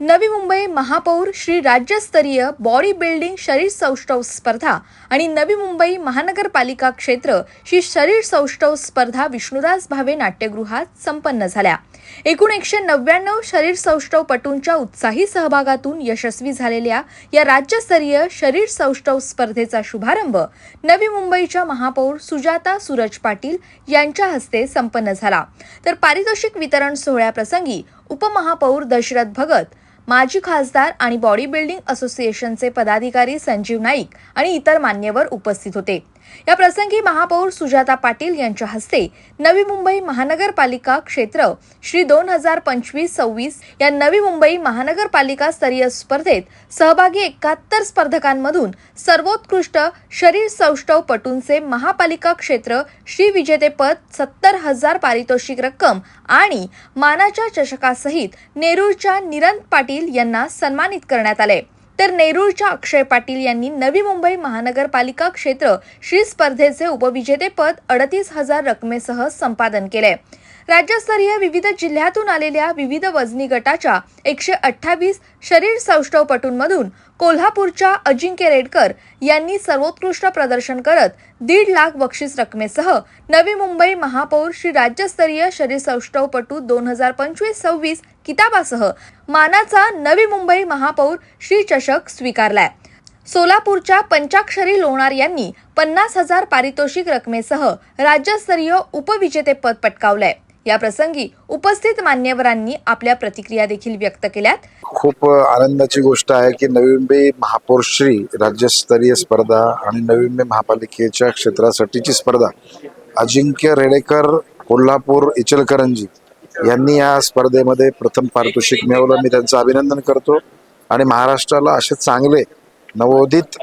नवी मुंबई महापौर श्री राज्यस्तरीय body building शरीर सौष्ठव स्पर्धा आणि नवी मुंबई महानगरपालिका क्षेत्र श्री शरीर सौष्ठव स्पर्धा विष्णुदास भावे नाट्यगृहात संपन्न झाल्या। एकूण 199 शरीर सौष्ठव पटूंच्या उत्साही सहभागातून यशस्वी झालेल्या या राज्यस्तरीय शरीर सौष्ठव स्पर्धेचा शुभारंभ नवी मुंबईच्या महापौर सुजाता सूरज पाटील यांच्या हस्ते संपन्न झाला। तर पारितोषिक वितरण सोहळ्याप्रसंगी उपमहापौर दशरथ भगत, माजी खासदार आणि बॉडी बिल्डिंग असोसिएशनचे पदाधिकारी संजीव नाईक आणि इतर मान्यवर उपस्थित होते। या प्रसंगी महापौर सुजाता पाटील यांच्या हस्ते नवी मुंबई महानगरपालिका क्षेत्र श्री 2025-26 या नवी मुंबई महानगरपालिका स्तरीय स्पर्धेत सहभागी 71 स्पर्धकांमधून सर्वोत्कृष्ट शरीर सौष्ठव पटूंचे महापालिका क्षेत्र श्री विजेतेपद 70,000 पारितोषिक रक्कम आणि मानाच्या चषकासहित नेरूळच्या निरंत पाटील यांना सन्मानित करण्यात आले। तर नेरूळच्या अक्षय पाटील यांनी नवी मुंबई महानगरपालिका क्षेत्र श्री स्पर्धेचे उपविजेतेपद 38,000 रकमेसह संपादन केले। राज्यस्तरीय विविध जिल्ह्यातून आलेल्या विविध वजनी गटाच्या 128 शरीर सौष्ठवपटूंमधून कोल्हापूरच्या अजिंक्य रेडकर यांनी सर्वोत्कृष्ट प्रदर्शन करत 1.5 लाख बक्षीस रकमेसह नवी मुंबई महापौर श्री राज्यस्तरीय शरीर सौष्ठवपटू 2025-26 किताबासह मानाचा नवी मुंबई महापौर श्री चषक स्वीकारलाय। सोलापूरच्या पंचाक्षरी लोणार यांनी 50,000 पारितोषिक रकमेसह राज्यस्तरीय उपविजेतेपद पटकावलंय। या प्रसंगी उपस्थित मान्यवरांनी आपल्या प्रतिक्रिया देखील व्यक्त केल्यात। खूप आनंदाची गोष्ट आहे की नवी मुंबई महापौर श्री राज्यस्तरीय स्पर्धा आणि नवी मुंबई महापालिकेच्या क्षेत्रासाठीची स्पर्धा अजिंक्य रेडेकर कोल्हापूर इचलकरंजी यांनी या स्पर्धेमध्ये प्रथम पारितोषिक मिळवलं। मी त्यांचं अभिनंदन करतो आणि महाराष्ट्राला असे चांगले नवोदित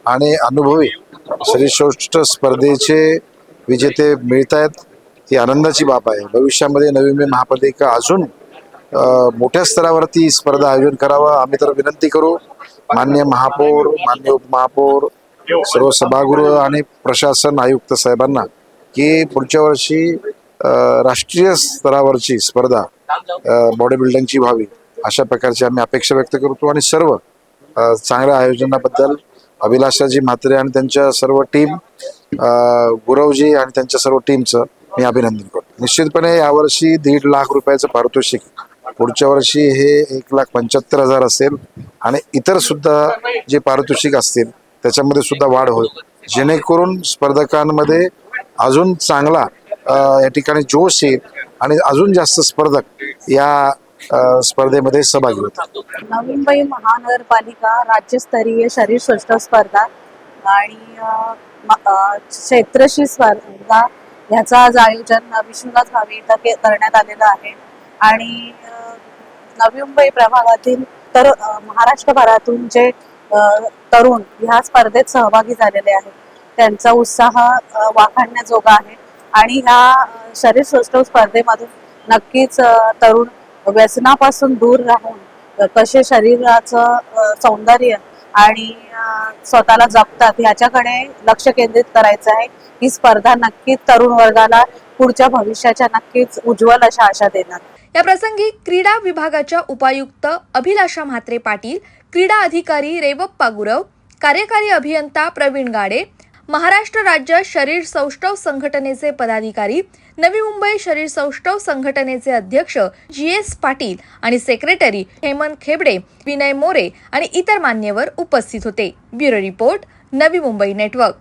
आणि अनुभवी शरीरसौष्ठव स्पर्धेचे विजेते मिळत आहेत, ही आनंदाची बाब आहे। भविष्यामध्ये नवी मुंबई महापालिका अजून मोठ्या स्तरावरती स्पर्धा आयोजन करावा आम्ही तर विनंती करू। मान्य महापौर, मान्य उपमहापौर, सर्व सभागृह आणि प्रशासन आयुक्त साहेबांना की पुढच्या वर्षी राष्ट्रीय स्तरावरची स्पर्धा बॉडी बिल्डिंगची व्हावी अशा प्रकारची आम्ही अपेक्षा व्यक्त करतो आणि सर्व चांगल्या आयोजनाबद्दल अभिलाषाजी म्हात्रे आणि त्यांच्या सर्व टीम, गुरवजी आणि त्यांच्या सर्व टीमचं मी अभिनंदन करतो। निश्चितपणे यावर्षी 1.5 लाख रुपयाचं पारितोषिक, पुढच्या वर्षी हे 1,75,000 असेल आणि इतर सुद्धा जे पारितोषिक असतील त्याच्यामध्ये सुद्धा वाढ होईल, जेणेकरून स्पर्धकांमध्ये अजून चांगला या ठिकाणी जोश येईल आणि अजून जास्त स्पर्धक या स्पर्धेमध्ये सहभागी होतात। नवी मुंबई महानगरपालिका राज्यस्तरीय शरीर सौष्ठव स्पर्धा आणि क्षेत्रशी स्पर्धा याचा आज आयोजन विष्णुदास भावे इथं करण्यात आलेलं आहे आणि नवी मुंबई प्रभागातील तर महाराष्ट्रभरातून जे तरुण ह्या स्पर्धेत सहभागी झालेले आहेत त्यांचा उत्साह वाखाणण्याजोगा आहे आणि ह्या शरीर सौष्ठव स्पर्धेमधून नक्कीच तरुण व्यसनापासून दूर राहून कसे शरीराचं सौंदर्य आणि स्वतःला जपतात ह्याच्याकडे लक्ष केंद्रित करायचं आहे। ही स्पर्धा नक्कीच तरुण वर्गाला पुढच्या भविष्याच्या नक्कीच उज्ज्वल अशा आशा देणार। या प्रसंगी क्रीडा विभागाच्या उपायुक्त अभिलाषा म्हात्रे पाटील, क्रीडा अधिकारी रेवप्पा गुरव, कार्यकारी अभियंता प्रवीण गाडे, महाराष्ट्र राज्य शरीर सौष्ठव संघटनेचे पदाधिकारी, नवी मुंबई शरीर सौष्ठव संघटनेचे अध्यक्ष GS पाटील आणि सेक्रेटरी हेमंत खेबडे, विनय मोरे आणि इतर मान्यवर उपस्थित होते। Bureau report, Navi Mumbai network.